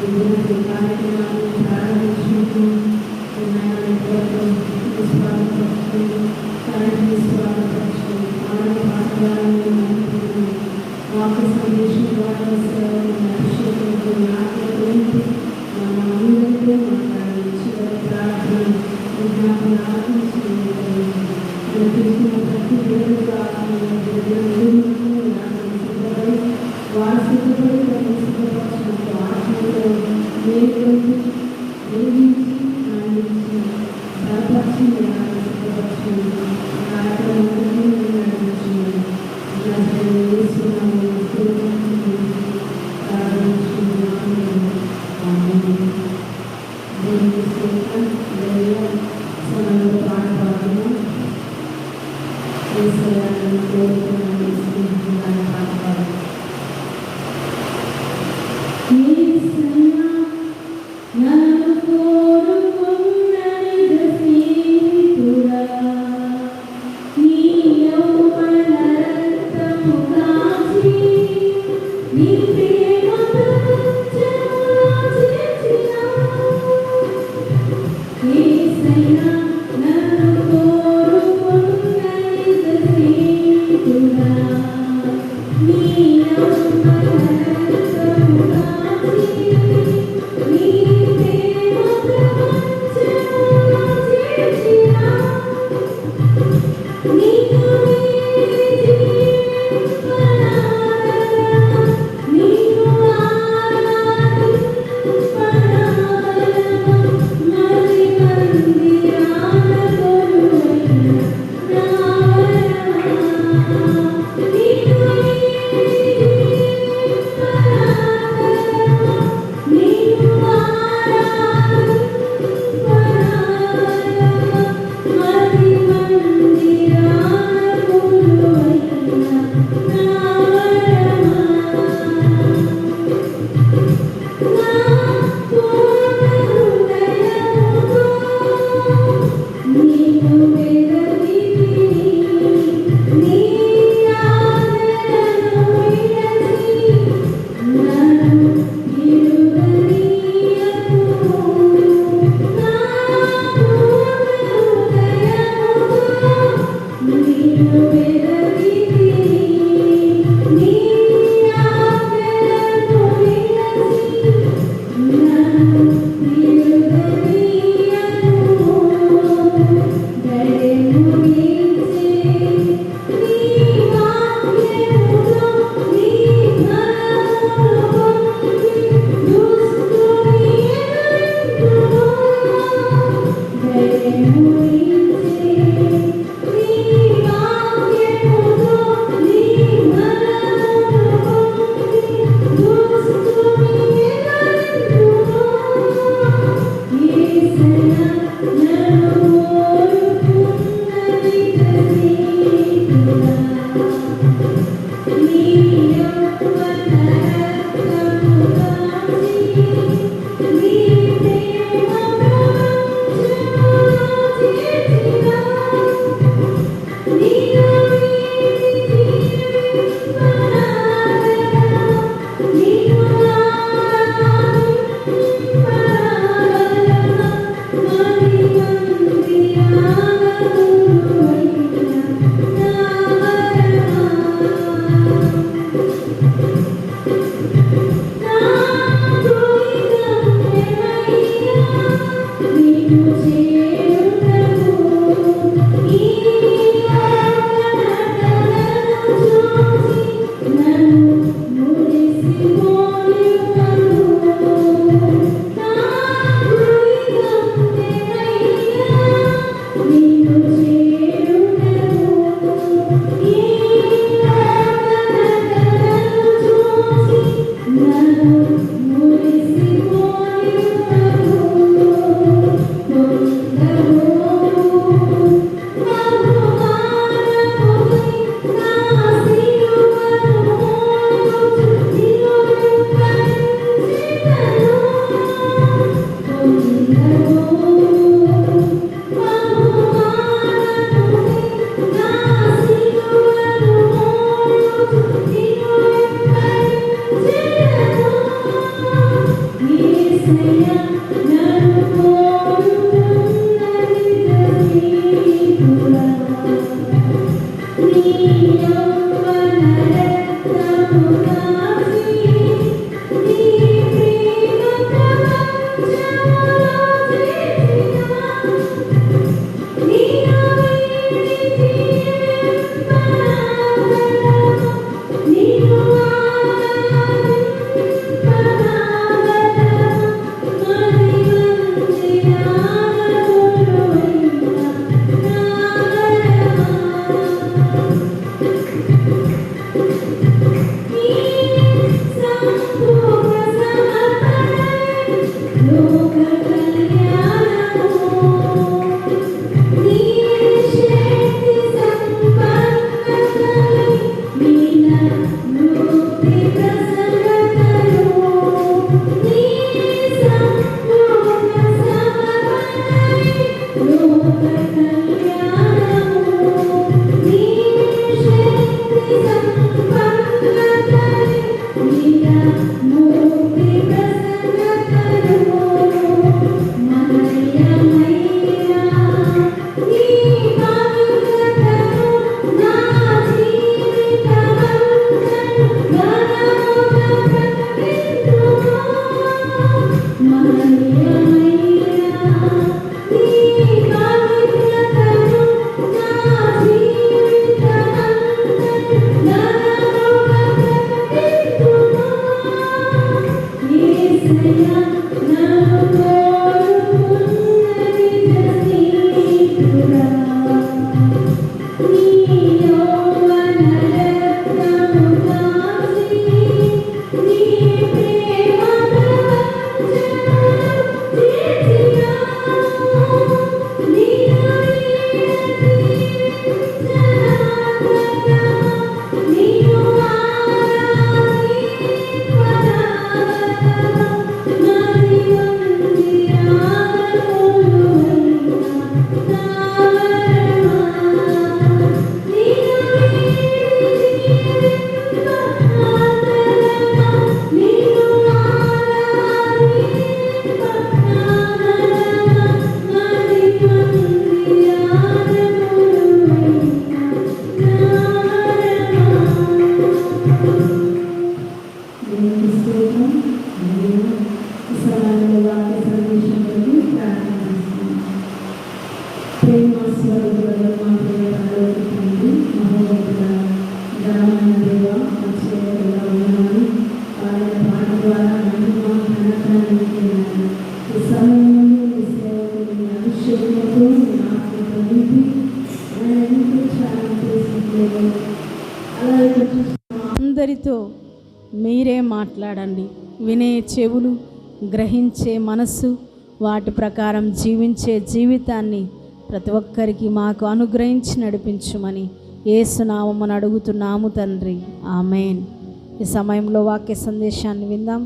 ఇటువంటి కార్యక్రమాలను ప్రారంభించినట్టు స్వాగతపరచండి, కరెంట్ని స్వాగతపరచండి, ఆరోగ్య పాఠశాలను వాక్య సందేశం ద్వారా సేవలను అభిషేకంతో నాట్యంతో మన అందరితో మాట్లాడి చివరి ప్రార్థన విజ్ఞాపన తీసుకున్న ప్రతి దేవుడు వారు సిద్ధపడి ప్రతి సిద్ధపరచినట్టు ఆత్మతో వేరుకొంది వేధించి అందించి బలపరిచి సిద్ధపరచండి. కార్యక్రమాన్ని నడిపించండి. నన్ను అందరితో మీరే మాట్లాడండి. వినే చెవులు, గ్రహించే మనస్సు, వాటి ప్రకారం జీవించే జీవితాన్ని ప్రతి ఒక్కరికి మాకు అనుగ్రహించి నడిపించుమని యేసు నామమున అడుగుతున్నాము తండ్రి, ఆమేన్. ఈ సమయంలో వాక్య సందేశాన్ని విందాం.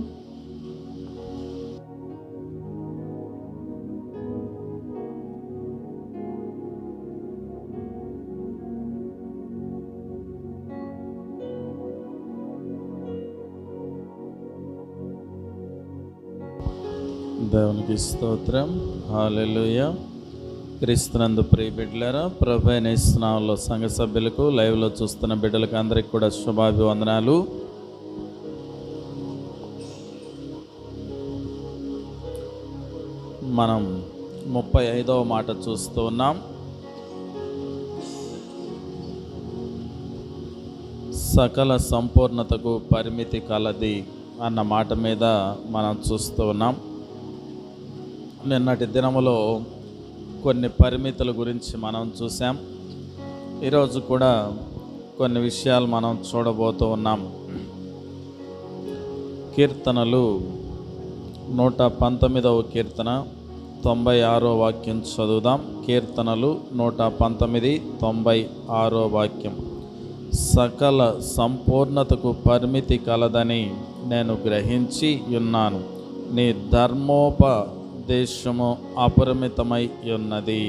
దేవునికి స్తోత్రం, హల్లెలూయా. క్రీస్తునందు ప్రియ బిడ్డలారా, ప్రభువైన యేసు నామములో సంఘ సభ్యులకు, లైవ్లో చూస్తున్న బిడ్డలకు అందరికీ కూడా శుభాభివందనాలు. మనం 35వ మాట చూస్తూ ఉన్నాం. సకల సంపూర్ణతకు పరిమితి కలది అన్న మాట మీద మనం చూస్తూ ఉన్నాం. నిన్నటి దినములో కొన్ని పరిమితుల గురించి మనం చూసాం. ఈరోజు కూడా కొన్ని విషయాలు మనం చూడబోతూ ఉన్నాం. కీర్తనలు 119వ కీర్తన 96వ వాక్యం చదువుదాం. కీర్తనలు 119, 96వ వాక్యం. సకల సంపూర్ణతకు పరిమితి కలదని నేను గ్రహించి ఉన్నాను, నీ ధర్మోపదేశము అపరిమితమై ఉన్నది.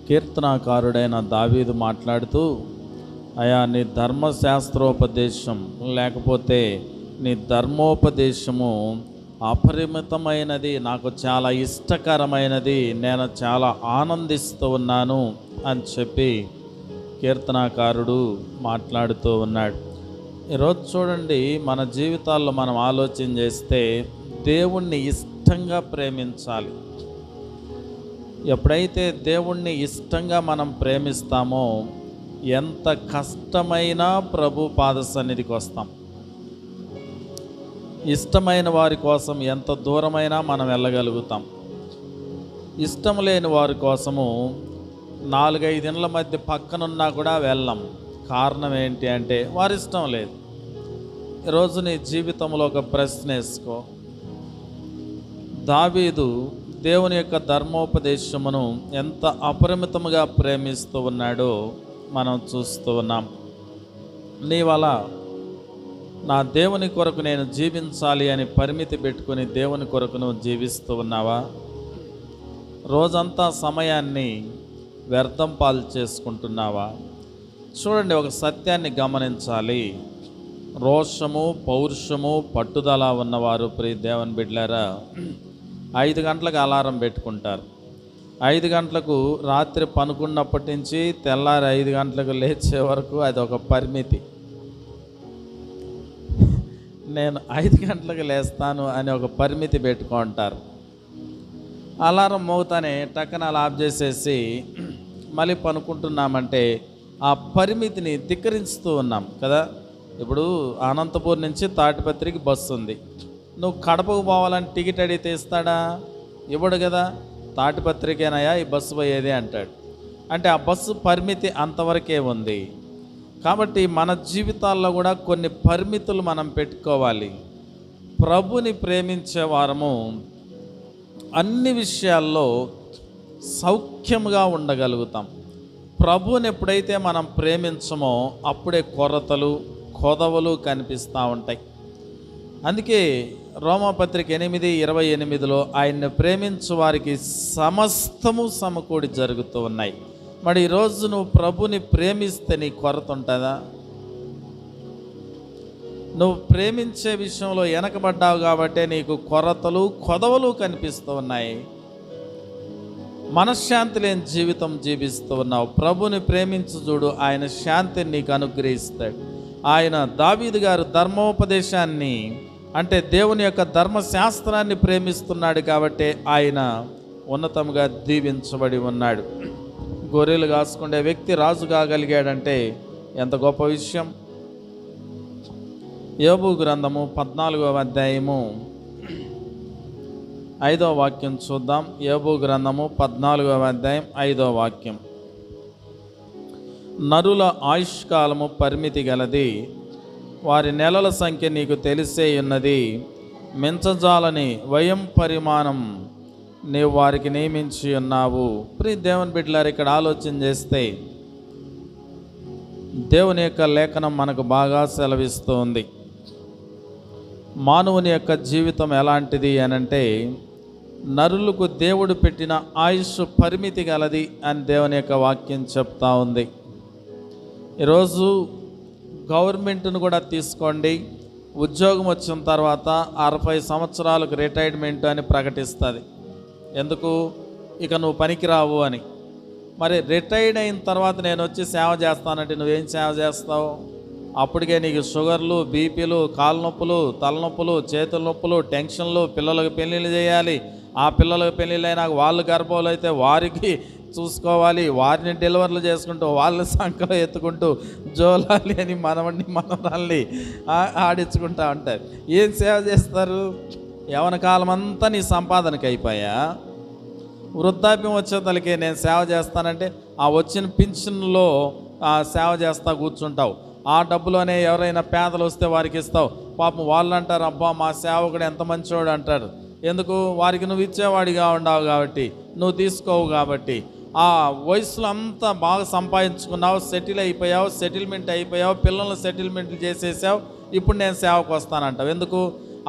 కీర్తనాకారుడైన దావీదు మాట్లాడుతూ, అయా నీ ధర్మశాస్త్రోపదేశం లేకపోతే నీ ధర్మోపదేశము అపరిమితమైనది, నాకు చాలా ఇష్టకరమైనది, నేను చాలా ఆనందిస్తూ ఉన్నాను అని చెప్పి కీర్తనాకారుడు మాట్లాడుతూ ఉన్నాడు. ఈరోజు చూడండి, మన జీవితాల్లో మనం ఆలోచన చేస్తే దేవుణ్ణి ఇష్టంగా ప్రేమించాలి. ఎప్పుడైతే దేవుణ్ణి ఇష్టంగా మనం ప్రేమిస్తామో ఎంత కష్టమైనా ప్రభు పాద సన్నిధికి వస్తాం. ఇష్టమైన వారి కోసం ఎంత దూరమైనా మనం వెళ్ళగలుగుతాం. ఇష్టం లేని వారి కోసము 4-5 ఇండ్ల మధ్య పక్కనున్నా కూడా వెళ్ళం. కారణం ఏంటి అంటే వారి ఇష్టం లేదు. ఈరోజు నీ జీవితంలో ఒక ప్రశ్న వేసుకో. దావీదు దేవుని యొక్క ధర్మోపదేశమును ఎంత అపరిమితముగా ప్రేమిస్తూ ఉన్నాడో మనం చూస్తూ ఉన్నాం. నీ వల్ల నా దేవుని కొరకు నేను జీవించాలి అని పరిమితి పెట్టుకుని దేవుని కొరకు నువ్వు జీవిస్తూ ఉన్నావా? రోజంతా సమయాన్ని వ్యర్థం పాలు చేసుకుంటున్నావా? చూడండి, ఒక సత్యాన్ని గమనించాలి. రోషము, పౌరుషము, పట్టుదల ఉన్నవారు ప్రియ దేవుని బిడ్డలారా 5 గంటలకు అలారం పెట్టుకుంటారు. 5 గంటలకు రాత్రి పనుకున్నప్పటి నుంచి తెల్లారి 5 గంటలకు లేచే వరకు అది ఒక పరిమితి. నేను 5 గంటలకు లేస్తాను అని ఒక పరిమితి పెట్టుకుంటారు. అలారం మోగుతానే టక్కన అలా ఆఫ్ చేసేసి మళ్ళీ పనుకుంటున్నామంటే ఆ పరిమితిని ధిక్కరిస్తూ ఉన్నాం కదా. ఇప్పుడు అనంతపూర్ నుంచి తాటిపత్రికి బస్సు ఉంది. నువ్వు కడపకు పోవాలని టికెట్ అడిగితే ఇస్తాడా? ఇవ్వడు కదా. తాటిపత్రికేనాయా ఈ బస్సు పోయేది అంటాడు. అంటే ఆ బస్సు పరిమితి అంతవరకే ఉంది. కాబట్టి మన జీవితాల్లో కూడా కొన్ని పరిమితులు మనం పెట్టుకోవాలి. ప్రభుని ప్రేమించే వారము అన్ని విషయాల్లో సౌఖ్యముగా ఉండగలుగుతాం. ప్రభుని ఎప్పుడైతే మనం ప్రేమించమో అప్పుడే కొరతలు, కొదవలు కనిపిస్తూ ఉంటాయి. అందుకే రోమాపత్రిక 8:28 ఆయన్ని ప్రేమించు వారికి సమస్తము సమకూడి జరుగుతూ ఉన్నాయి. మరి ఈరోజు నువ్వు ప్రభుని ప్రేమిస్తే నీ కొరత ఉంటుందా? నువ్వు ప్రేమించే విషయంలో వెనకబడ్డావు కాబట్టే నీకు కొరతలు, కొదవలు కనిపిస్తూ ఉన్నాయి. మనశ్శాంతి లేని జీవితం జీవిస్తూ ఉన్నావు. ప్రభుని ప్రేమించు చూడు, ఆయన శాంతిని నీకు అనుగ్రహిస్తాడు. ఆయన దావీదు గారు ధర్మోపదేశాన్ని అంటే దేవుని యొక్క ధర్మశాస్త్రాన్ని ప్రేమిస్తున్నాడు కాబట్టి ఆయన ఉన్నతంగా దీవించబడి ఉన్నాడు. గొర్రెలు కాసుకునే వ్యక్తి రాజు కాగలిగాడంటే ఎంత గొప్ప విషయం. యోబు గ్రంథము 14వ అధ్యాయము 5వ వాక్యం చూద్దాం. యోబు గ్రంథము 14వ అధ్యాయం 5వ వాక్యం. నరుల ఆయుష్కాలము పరిమితి గలది, వారి నెలల సంఖ్య నీకు తెలిసే ఉన్నది. మించజాలని వయం పరిమాణం నీవు వారికి నియమించి ఉన్నావు. ప్రియ దేవుని బిడ్డలారు, ఇక్కడ ఆలోచన చేస్తే దేవుని యొక్క లేఖనం మనకు బాగా సెలవిస్తుంది. మానవుని యొక్క జీవితం ఎలాంటిది అనంటే నరులకు దేవుడు పెట్టిన ఆయుష్ పరిమితి గలది అని దేవుని యొక్క వాక్యం చెప్తా ఉంది. ఈరోజు గవర్నమెంట్ను కూడా తీసుకోండి, ఉద్యోగం వచ్చిన తర్వాత 60 సంవత్సరాలకు రిటైర్మెంట్ అని ప్రకటిస్తుంది. ఎందుకు? ఇక నువ్వు పనికిరావు అని. మరి రిటైర్డ్ అయిన తర్వాత నేను వచ్చి సేవ చేస్తానంటే నువ్వేం సేవ చేస్తావు? అప్పటికే నీకు షుగర్లు, బీపీలు, కాళ్ళ నొప్పులు, తలనొప్పులు, చేతుల నొప్పులు, టెన్షన్లు, పిల్లలకు పెళ్ళిళ్ళు చేయాలి. ఆ పిల్లలకు పెళ్ళిళ్ళైనా వాళ్ళు గర్భాలు అయితే వారికి చూసుకోవాలి, వారిని డెలివర్లు చేసుకుంటూ వాళ్ళ సంఖ్యలో ఎత్తుకుంటూ జోలాలి అని మనవరాల్ని ఆడించుకుంటూ ఉంటారు. ఏం సేవ చేస్తారు? యవన కాలం అంతా నీ సంపాదనకి అయిపోయా. వృద్ధాప్యం వచ్చేతలకి నేను సేవ చేస్తానంటే ఆ వచ్చిన పింఛన్లో సేవ చేస్తా కూర్చుంటావు. ఆ డబ్బులోనే ఎవరైనా పేదలు వస్తే వారికి ఇస్తావు. పాపం వాళ్ళు అంటారు, అబ్బా మా సేవకుడు ఎంత మంచివాడు అంటారు. ఎందుకు? వారికి నువ్వు ఇచ్చేవాడిగా ఉండవు కాబట్టి, నువ్వు తీసుకోవు కాబట్టి. ఆ వయసులో అంతా బాగా సంపాదించుకున్నావు, సెటిల్ అయిపోయావు, సెటిల్మెంట్ అయిపోయావు, పిల్లల్ని సెటిల్మెంట్లు చేసేసావు. ఇప్పుడు నేను సేవకు వస్తానంటావు. ఎందుకు?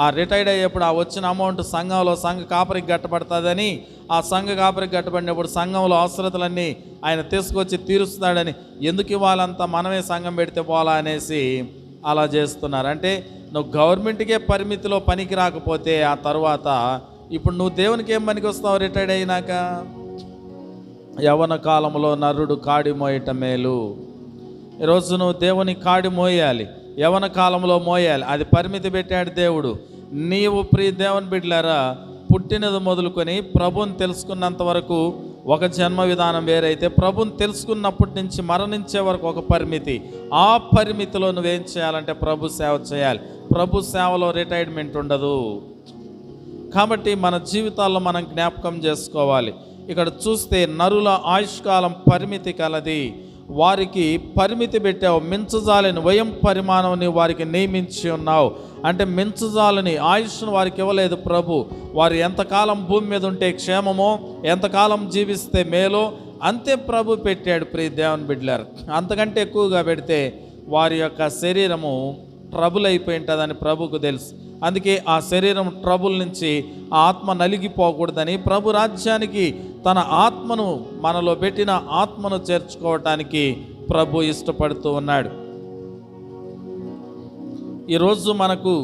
ఆ రిటైర్డ్ అయ్యేప్పుడు ఆ వచ్చిన అమౌంట్ సంఘంలో సంఘ కాపరికి గట్టబడుతుందని, ఆ సంఘ కాపరికి గట్టబడినప్పుడు సంఘంలో అవసరతలన్నీ ఆయన తీసుకొచ్చి తీరుస్తాడని. ఎందుకు ఇవ్వాలంతా మనమే సంఘం పెడితే పోలా అనేసి అలా చేస్తున్నారు. అంటే నువ్వు గవర్నమెంట్కే పరిమితిలో పనికి రాకపోతే ఆ తర్వాత ఇప్పుడు నువ్వు దేవునికి ఏం పనికి వస్తావు రిటైర్డ్ అయినాక? యవ్వన కాలంలో నరుడు కాడి మోయటం మేలు. ఈరోజు నువ్వు దేవుని కాడి మోయాలి, యవ్వన కాలంలో మోయాలి. అది పరిమితి పెట్టాడు దేవుడు. నీవు ప్రియ దేవుని బిడ్డలారా, పుట్టినది మొదలుకొని ప్రభువుని తెలుసుకున్నంత వరకు ఒక జన్మ విధానం వేరైతే, ప్రభువుని తెలుసుకున్నప్పటి నుంచి మరణించే వరకు ఒక పరిమితి. ఆ పరిమితిలో నువ్వేం చేయాలంటే ప్రభు సేవ చేయాలి. ప్రభు సేవలో రిటైర్మెంట్ ఉండదు. కాబట్టి మన జీవితాల్లో మనం జ్ఞాపకం చేసుకోవాలి. ఇక్కడ చూస్తే నరుల ఆయుష్కాలం పరిమితి కలది. వారికి పరిమితి పెట్టావు, మించజాలని వయం పరిమాణంని వారికి నియమించి ఉన్నావు. అంటే మించజాలని ఆయుష్ను వారికి ఇవ్వలేదు ప్రభు. వారు ఎంతకాలం భూమి మీద ఉంటే క్షేమమో, ఎంతకాలం జీవిస్తే మేలో అంతే ప్రభు పెట్టాడు ప్రియ దేవుని బిడ్డలారు. అంతకంటే ఎక్కువగా పెడితే వారి యొక్క శరీరము ట్రబుల్ అయిపోయి ఉంటుందని ప్రభుకు తెలుసు. అందుకే ఆ శరీరం ట్రబుల్ నుంచి ఆ ఆత్మ నలిగిపోకూడదని ప్రభు రాజ్యానికి తన ఆత్మను, మనలో పెట్టిన ఆత్మను చేర్చుకోవటానికి ప్రభు ఇష్టపడుతూ ఉన్నాడు. ఈరోజు మనకు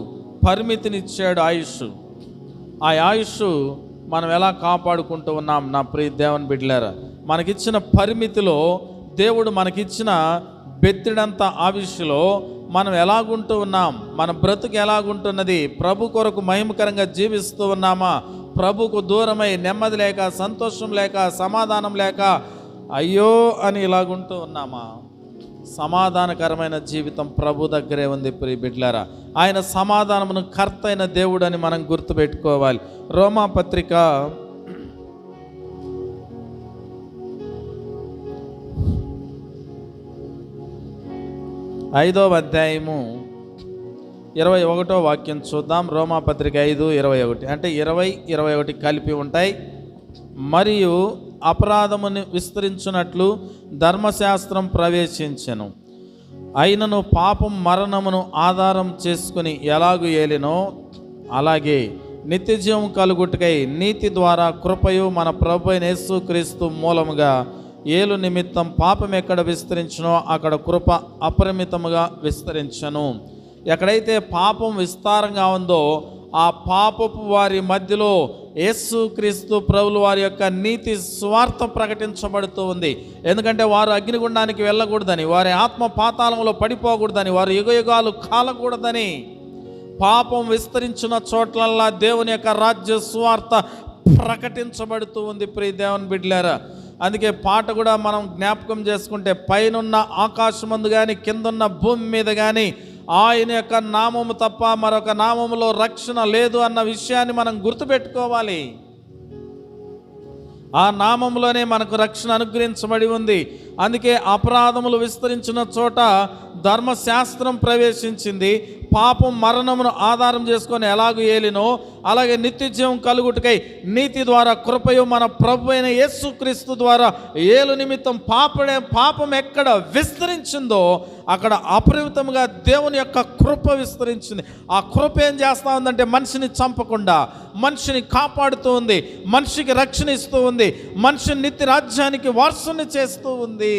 పరిమితినిచ్చాడు ఆయుష్. ఆ ఆయుష్ మనం ఎలా కాపాడుకుంటూ ఉన్నాం నా ప్రియ దేవుని బిడ్డలారా? మనకిచ్చిన పరిమితిలో దేవుడు మనకిచ్చిన బెత్తిడంత ఆయుష్లో మనం ఎలాగుంటూ ఉన్నాం, మన బ్రతుకు ఎలాగుంటున్నది, ప్రభు కొరకు మహిమకరంగా జీవిస్తూ ఉన్నామా, ప్రభుకు దూరమై నెమ్మది లేక, సంతోషం లేక, సమాధానం లేక అయ్యో అని ఇలాగుంటూ ఉన్నామా? సమాధానకరమైన జీవితం ప్రభు దగ్గరే ఉంది ప్రియ బిడ్డలారా. ఆయన సమాధానమును కర్త అయిన దేవుడు అని మనం గుర్తుపెట్టుకోవాలి. రోమాపత్రిక 5వ అధ్యాయము 21వ వాక్యం చూద్దాం. రోమాపత్రిక 5:21 అంటే 20-21 కలిపి ఉంటాయి. మరియు అపరాధమును విస్తరించున్నట్లు ధర్మశాస్త్రం ప్రవేశించెను, అయినను పాపం మరణమును ఆధారం చేసుకుని ఎలాగు ఏలినో అలాగే నిత్యజీవం కలుగుటకై నీతి ద్వారా కృపయు మన ప్రభువైన యేసుక్రీస్తు మూలముగా ఏలు నిమిత్తం పాపం ఎక్కడ విస్తరించునో అక్కడ కృప అపరిమితముగా విస్తరించను. ఎక్కడైతే పాపం విస్తారంగా ఉందో ఆ పాపపు వారి మధ్యలో యేసుక్రీస్తు ప్రభుల వారి యొక్క నీతి స్వార్థ ప్రకటించబడుతూ ఉంది. ఎందుకంటే వారు అగ్నిగుండానికి వెళ్ళకూడదని, వారి ఆత్మ పాతాళంలో పడిపోకూడదని, వారు యుగయుగాలు కాలకూడదని, పాపం విస్తరించిన చోట్లల్లా దేవుని యొక్క రాజ్య స్వార్థ ప్రకటించబడుతూ ఉంది ప్రియ దేవుని బిడ్డలారా. అందుకే పాట కూడా మనం జ్ఞాపకం చేసుకుంటే, పైనున్న ఆకాశమందు కానీ కిందున్న భూమి మీద కానీ ఆయన యొక్క నామము తప్ప మరొక నామములో రక్షణ లేదు అన్న విషయాన్ని మనం గుర్తుపెట్టుకోవాలి. ఆ నామంలోనే మనకు రక్షణ అనుగ్రహించబడి ఉంది. అందుకే అపరాధములు విస్తరించిన చోట ధర్మశాస్త్రం ప్రవేశించింది. పాపం మరణమును ఆధారం చేసుకొని ఎలాగూ ఏలినో అలాగే నిత్యజీవం కలుగుటకై నీతి ద్వారా కృపయు మన ప్రభు అయిన యేసుక్రీస్తు ద్వారా ఏలు నిమిత్తం పాపం ఎక్కడ విస్తరించిందో అక్కడ అపరిమితంగా దేవుని యొక్క కృప విస్తరించింది. ఆ కృప ఏం చేస్తూ ఉందంటే మనిషిని చంపకుండా మనిషిని కాపాడుతూ ఉంది, మనిషికి రక్షణ ఇస్తూ ఉంది, మనిషిని నిత్య రాజ్యానికి వారసుని చేస్తూ ఉంది.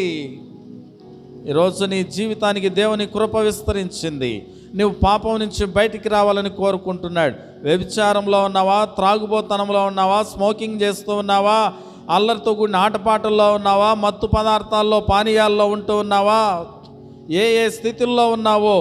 ఈరోజు నీ జీవితానికి దేవుని కృప విస్తరించింది. నువ్వు పాపం నుంచి బయటికి రావాలని కోరుకుంటున్నాడు. వ్యభిచారంలో ఉన్నావా, త్రాగుబోతనంలో ఉన్నావా, స్మోకింగ్ చేస్తూ ఉన్నావా, అల్లరితో కూడిన ఆటపాటల్లో ఉన్నావా, మత్తు పదార్థాల్లో పానీయాల్లో ఉంటూ ఉన్నావా, ఏ స్థితుల్లో ఉన్నావో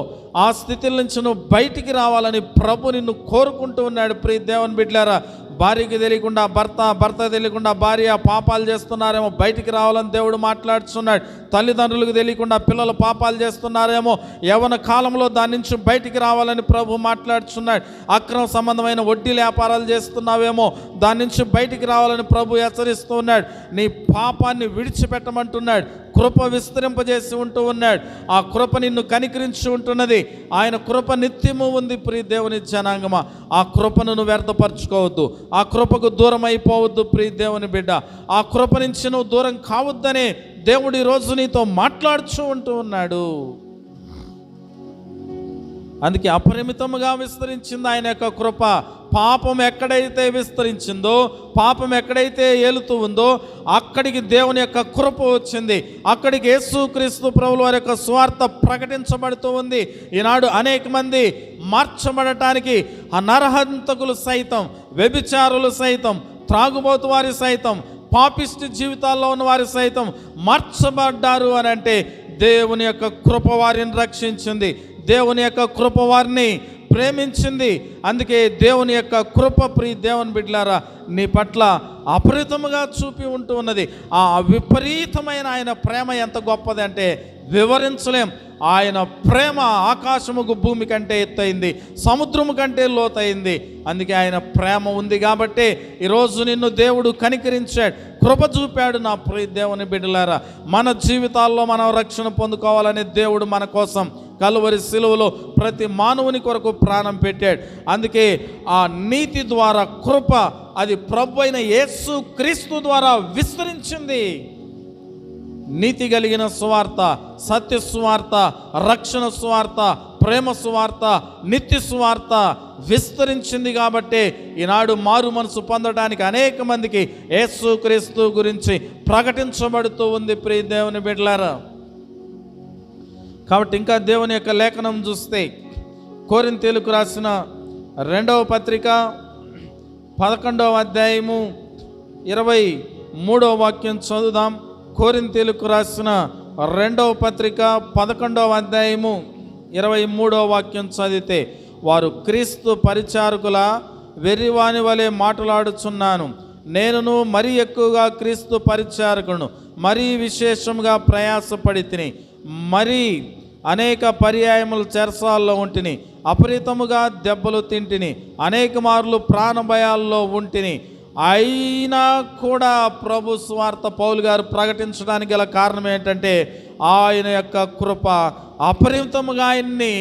ఆ స్థితిల నుంచి నువ్వు బయటికి రావాలని ప్రభు నిన్ను కోరుకుంటూ ఉన్నాడు ప్రియ దేవుని బిడ్డలారా. భార్యకి తెలియకుండా భర్త తెలియకుండా భార్య పాపాలు చేస్తున్నారేమో, బయటికి రావాలని దేవుడు మాట్లాడుతున్నాడు. తల్లిదండ్రులకు తెలియకుండా పిల్లలు పాపాలు చేస్తున్నారేమో, యవ్వన కాలంలో దాని నుంచి బయటికి రావాలని ప్రభు మాట్లాడుతున్నాడు. అక్రమ సంబంధమైన వడ్డీ వ్యాపారాలు చేస్తున్నావేమో, దాని నుంచి బయటికి రావాలని ప్రభు హెచ్చరిస్తూ ఉన్నాడు. నీ పాపాన్ని విడిచిపెట్టమంటున్నాడు. కృప విస్తరింపజేసి ఉంటూ ఉన్నాడు. ఆ కృప నిన్ను కనికరించి ఉంటున్నది. ఆయన కృప నిత్యము ఉంది ప్రియ దేవుని జనాంగమా. ఆ కృపను నువ్వు వ్యర్థపరచుకోవద్దు, ఆ కృపకు దూరం అయిపోవద్దు ప్రియ దేవుని బిడ్డ. ఆ కృప నుంచి నువ్వు దూరం కావద్దనే దేవుడు ఈరోజు నీతో మాట్లాడుతూ ఉంటూ ఉన్నాడు. అందుకే అపరిమితముగా విస్తరించింది ఆయన యొక్క కృప. పాపం ఎక్కడైతే విస్తరించిందో, పాపం ఎక్కడైతే ఏలుతూ ఉందో అక్కడికి దేవుని యొక్క కృప వచ్చింది. అక్కడికి యేసుక్రీస్తు ప్రభుల వారి యొక్క స్వార్థ ప్రకటించబడుతూ ఉంది. ఈనాడు అనేక మంది మార్చబడటానికి ఆ నరహంతకులు సైతం, వ్యభిచారులు సైతం, త్రాగుబోతు వారి సైతం, పాపిష్టి జీవితాల్లో ఉన్న వారి సైతం మార్చబడ్డారు అని అంటే దేవుని యొక్క కృప వారిని రక్షించింది, దేవుని యొక్క కృప వారిని ప్రేమించింది. అందుకే దేవుని యొక్క కృప, ప్రియ దేవుని బిడ్డలారా, నీ పట్ల అపరితముగా చూపి ఉంటూ ఉన్నది. ఆ విపరీతమైన ఆయన ప్రేమ ఎంత గొప్పది అంటే వివరించలేం. ఆయన ప్రేమ ఆకాశముకు భూమి కంటే ఎత్తైంది, సముద్రము కంటే లోతైంది. అందుకే ఆయన ప్రేమ ఉంది కాబట్టి ఈరోజు నిన్ను దేవుడు కనికరించాడు, కృప చూపాడు. నా ప్రియ దేవుని బిడ్డలారా, మన జీవితాల్లో మనం రక్షణ పొందుకోవాలని దేవుడు మన కోసం కలువరి సిలువలో ప్రతి మానవుని కొరకు ప్రాణం పెట్టాడు. అందుకే ఆ నీతి ద్వారా కృప, అది ప్రభు అయిన యేసు క్రీస్తు ద్వారా విస్తరించింది. నీతి కలిగిన సువార్త, సత్య సువార్త, రక్షణ సువార్త, ప్రేమ సువార్త, నిత్య సువార్త విస్తరించింది. కాబట్టి ఈనాడు మారు మనసు పొందడానికి అనేక మందికి యేసుక్రీస్తు గురించి ప్రకటించబడుతూ ఉంది. ప్రియ దేవుని బిడ్డలారా, కాబట్టి ఇంకా దేవుని యొక్క లేఖనం చూస్తే కొరింథీయులకు రాసిన 2వ పత్రిక 11వ అధ్యాయము 23వ వాక్యం చదువుదాం. కొరింథీయులకు రాసిన 2వ పత్రిక 11వ అధ్యాయము 23వ వాక్యం చదివితే, వారు క్రీస్తు పరిచారకుల వెర్రివాని వలె మాట్లాడుచున్నాను, నేనును మరీ ఎక్కువగా క్రీస్తు పరిచారకును, మరీ విశేషంగా ప్రయాసపడి తిని, మరీ అనేక పర్యాయములు చెరసాల్లో ఉంటిని, అపరితముగా దెబ్బలు తింటిని, అనేక మార్లు ప్రాణభయాల్లో ఉంటిని. అయినా కూడా ప్రభు స్వార్థ పౌలు గారు ప్రకటించడానికి గల కారణం ఏంటంటే ఆయన యొక్క కృప అపరిమితముగా ఆయన్ని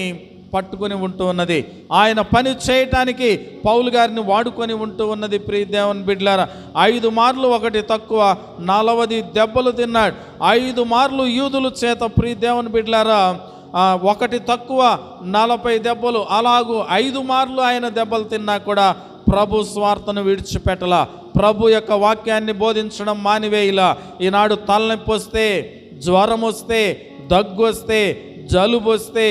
పట్టుకొని ఉంటూ ఉన్నది. ఆయన పని చేయటానికి పౌలు గారిని వాడుకొని ఉంటూ ఉన్నది. ప్రియ దేవుని బిడ్డలారా, 5 మార్లు ఒకటి తక్కువ 40 దెబ్బలు తిన్నాడు. 5 మార్లు యూదుల చేత, ప్రియ దేవుని బిడ్డలారా, ఒకటి తక్కువ 40 దెబ్బలు, అలాగూ 5 మార్లు ఆయన దెబ్బలు తిన్నా కూడా ప్రభు స్వార్థను విడిచిపెట్టలా, ప్రభు యొక్క వాక్యాన్ని బోధించడం మానివేయలా. ఈనాడు తలనొప్పి వస్తే, జ్వరం వస్తే, దగ్గు వస్తే, జలుబు వస్తే,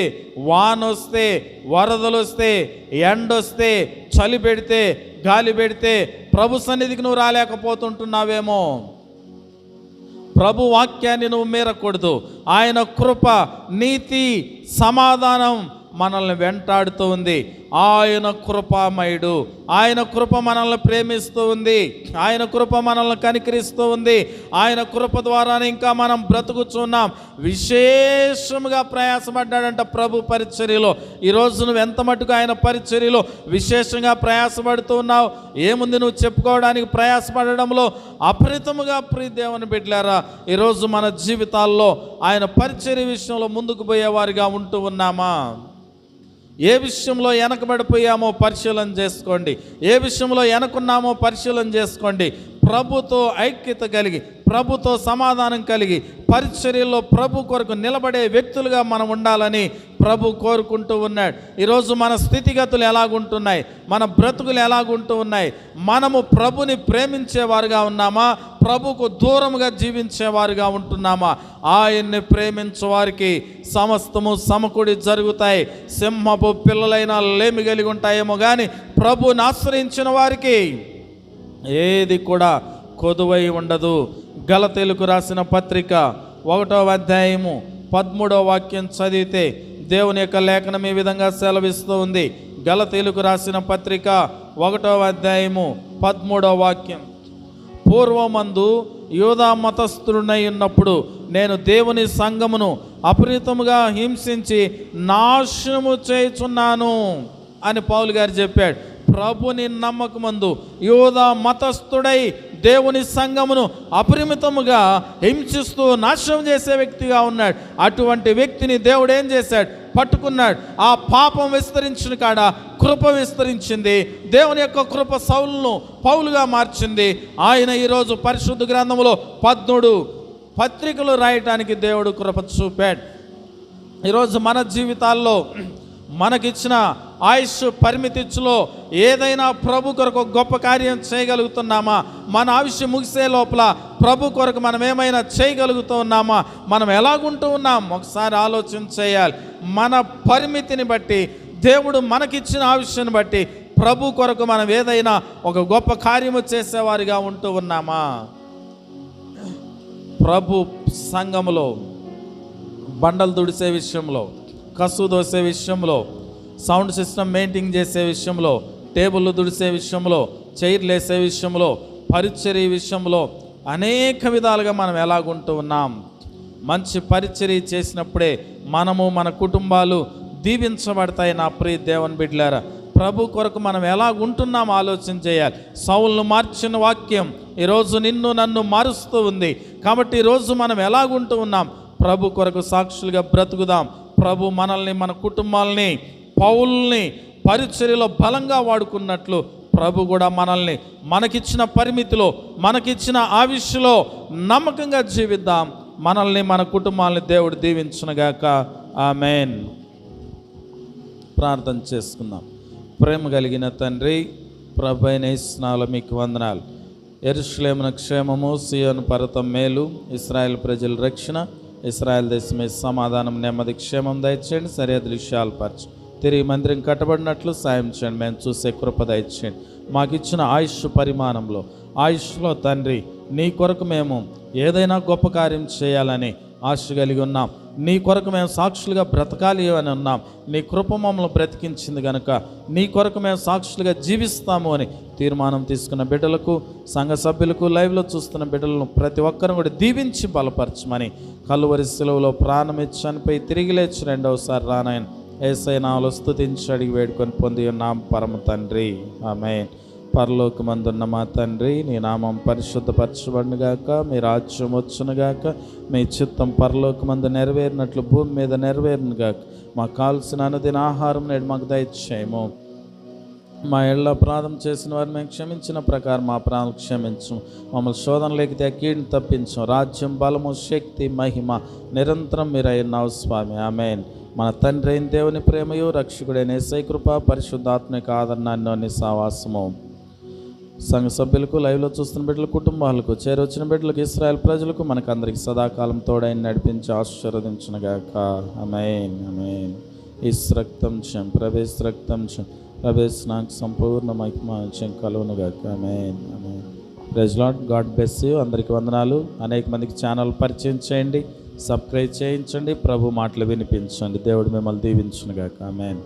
వాన వస్తే, వరదలు వస్తే, ఎండొస్తే, చలి పెడితే, గాలి పెడితే ప్రభు సన్నిధికి నువ్వు రాలేకపోతుంటున్నావేమో. ప్రభు వాక్యాన్ని నువ్వు మీరకూడదు. ఆయన కృప, నీతి, సమాధానం మనల్ని వెంటాడుతూ ఉంది. ఆయన కృపామయుడు, ఆయన కృప మనల్ని ప్రేమిస్తూ ఉంది, ఆయన కృప మనల్ని కనికరిస్తూ ఉంది. ఆయన కృప ద్వారానే ఇంకా మనం బ్రతుకుచున్నాం. విశేషముగా ప్రయాసపడ్డాడంట ప్రభు పరిచర్యలో. ఈరోజు నువ్వు ఎంత మటుకు ఆయన పరిచర్యలో విశేషంగా ప్రయాసపడుతూ ఉన్నావు? ఏముంది నువ్వు చెప్పుకోవడానికి ప్రయాసపడడంలో? అపరితముగా ప్రియ దేవుని బిడ్డలారా, ఈరోజు మన జీవితాల్లో ఆయన పరిచర్య విషయంలో ముందుకు పోయేవారిగా ఉంటూ ఉన్నామా? ఏ విషయంలో వెనకబడిపోయామో పరిశీలన చేసుకోండి, ఏ విషయంలో వెనకున్నామో పరిశీలన చేసుకోండి. ప్రభుతో ఐక్యత కలిగి, ప్రభుతో సమాధానం కలిగి, పరిచర్యలో ప్రభు కొరకు నిలబడే వ్యక్తులుగా మనం ఉండాలని ప్రభు కోరుకుంటూ ఉన్నాడు. ఈరోజు మన స్థితిగతులు ఎలాగుంటున్నాయి, మన బ్రతుకులు ఎలాగుంటూ ఉన్నాయి? మనము ప్రభుని ప్రేమించేవారుగా ఉన్నామా? ప్రభుకు దూరముగా జీవించేవారుగా ఉంటున్నామా? ఆయన్ని ప్రేమించే వారికి సమస్తము సమకూడి జరుగుతాయి. సింహపు పిల్లలైనా లేమి కలిగి ఉంటాయేమో కానీ ప్రభుని ఆశ్రయించిన వారికి ఏది కూడా కొదువై ఉండదు. గలతీయులకు రాసిన పత్రిక 1వ అధ్యాయము 13వ వాక్యం చదివితే దేవుని యొక్క లేఖనం ఈ విధంగా సెలవిస్తూ ఉంది. గలతీయులకు రాసిన పత్రిక 1వ అధ్యాయము 13వ వాక్యం, పూర్వమందు యూదా మతస్థుడునై ఉన్నప్పుడు నేను దేవుని సంఘమును అపరితముగా హింసించి నాశనము చేయుచున్నాను అని పౌలు గారు చెప్పాడు. ప్రభుని నమ్మకమందు యూదా మతస్థుడై దేవుని సంఘమును అపరిమితముగా హింసిస్తూ నాశనం చేసే వ్యక్తిగా ఉన్నాడు. అటువంటి వ్యక్తిని దేవుడు ఏం చేశాడు? పట్టుకున్నాడు. ఆ పాపం విస్తరించిన కాడ కృప విస్తరించింది. దేవుని యొక్క కృప సౌలును పౌలుగా మార్చింది. ఆయన ఈరోజు పరిశుద్ధ గ్రంథములో 13 పత్రికలు రాయటానికి దేవుడు కృప చూపాడు. ఈరోజు మన జీవితాల్లో మనకిచ్చిన ఆయుష్ పరిమితిలో ఏదైనా ప్రభు కొరకు గొప్ప కార్యం చేయగలుగుతున్నామా? మన ఆయుష్ ముగిసే లోపల ప్రభు కొరకు మనం ఏమైనా చేయగలుగుతూ ఉన్నామా? మనం ఎలాగుంటూ ఉన్నాం ఒకసారి ఆలోచన చేయాలి. మన పరిమితిని బట్టి, దేవుడు మనకిచ్చిన ఆయుష్ని బట్టి ప్రభు కొరకు మనం ఏదైనా ఒక గొప్ప కార్యము చేసేవారిగా ఉంటూ ఉన్నామా? ప్రభు సంఘములో బండలు దుడిసే విషయంలో, కసు దోసే విషయంలో, సౌండ్ సిస్టమ్ మెయింటైన్ చేసే విషయంలో, టేబుల్ దుడిసే విషయంలో, చైర్లు వేసే విషయంలో, పరిచర్య విషయంలో అనేక విధాలుగా మనం ఎలాగుంటూ ఉన్నాం. మంచి పరిచర్య చేసినప్పుడే మనము, మన కుటుంబాలు దీవించబడతాయి. నా ప్రియ దేవుని బిడ్డలారా, ప్రభు కొరకు మనం ఎలా ఉంటున్నాం ఆలోచన చేయాలి. సౌలును మార్చిన వాక్యం ఈరోజు నిన్ను నన్ను మారుస్తూ ఉంది. కాబట్టి ఈరోజు మనం ఎలాగుంటూ ఉన్నాం? ప్రభు కొరకు సాక్షులుగా బ్రతుకుదాం. ప్రభు మనల్ని, మన కుటుంబాలని, పౌల్ని పరిచర్యలో బలంగా వాడుకున్నట్లు ప్రభు కూడా మనల్ని మనకిచ్చిన పరిమితిలో, మనకిచ్చిన ఆయుష్లో నమ్మకంగా జీవిద్దాం. మనల్ని, మన కుటుంబాలని దేవుడు దీవించునుగాక. ఆమేన్. ప్రార్థన చేసుకుందాం. ప్రేమ కలిగిన తండ్రి, ప్రభువైన యేసునామములో మీకు వందనాలు. యెరూషలేమున క్షేమము, సియోను పర్వతం మేలు, ఇశ్రాయేల్ ప్రజల రక్షణ, ఇశ్రాయేల్ దేశమే సమాధానం, నెమ్మది, క్షేమం దయచేయండి. సరిహద్దులు విషయాలు పరచు. తిరిగి మందిరం కట్టబడినట్లు సాయం చేయండి. మేము చూసే కృప దయచేయండి. మాకు ఇచ్చిన ఆయుష్ పరిమాణంలో, ఆయుష్లో తండ్రి నీ కొరకు మేము ఏదైనా గొప్ప కార్యం చేయాలని ఆశ కలిగి ఉన్నాం. నీ కొరకు మేము సాక్షులుగా బ్రతకాలి అని ఉన్నాం. నీ కృప మమ్మల్ని బ్రతికించింది కనుక నీ కొరకు మేము సాక్షులుగా జీవిస్తాము అని తీర్మానం తీసుకున్న బిడ్డలకు, సంఘ సభ్యులకు, లైవ్లో చూస్తున్న బిడ్డలను ప్రతి ఒక్కరిని కూడా దీవించి బలపరచమని, కలువరి శిలువలో ప్రాణమిచ్చి చనిపోయి తిరిగి లేచి రెండవసారి రానాయన యేసయ్య నామములో స్తుతించి అడిగి వేడుకొని పొంది ఉన్నాం పరమ తండ్రి. ఆమేన్. పరలోకమందున్న మా తండ్రి, నీ నామం పరిశుద్ధపరచబడునుగాక, మీ రాజ్యం వచ్చునుగాక, మీ చిత్తం పరలోకమందు నెరవేరినట్లు భూమి మీద నెరవేరునుగాక. మాకు కావలసిన అనుదిన ఆహారం నేడు మాకు దయచేయము. మా ఇళ్ళ అపరాధం చేసిన వారిని మేము క్షమించిన ప్రకారం మా అపరాధాలు క్షమించు. మమ్మల్ని శోధనలోకి కీడును తప్పించు. రాజ్యం, బలము, శక్తి, మహిమ నిరంతరం మీరై ఉన్నావు స్వామి. ఆమేన్. మన తండ్రి అయిన దేవుని ప్రేమయు, రక్షకుడైన యేసయ్య కృప, పరిశుద్ధాత్మక ఆదరణాన్ని సావాసము సంఘ సభ్యులకు, లైవ్లో చూస్తున్న బిడ్డల కుటుంబాలకు, చేరొచ్చిన బిడ్డలకు, ఇశ్రాయేల్ ప్రజలకు, మనకందరికి సదాకాలం తోడైన నడిపించి ఆశీర్వదించునుగాక. ఆమేన్. ఆమేన్. ఇస్ రక్తం చం ప్రవేశ రక్తం చం ప్రవేశ నాకు సంపూర్ణ మహిమ కలుగునుగాక. Amen. Amen. Praise lord. God bless you. అందరికీ వందనాలు. అనేక మందికి ఛానల్ పరిచయం చేయండి, సబ్స్క్రైబ్ చేయించండి, ప్రభు మాటలు వినిపించండి. దేవుడు మిమ్మల్ని దీవించునుగాక. ఆమేన్.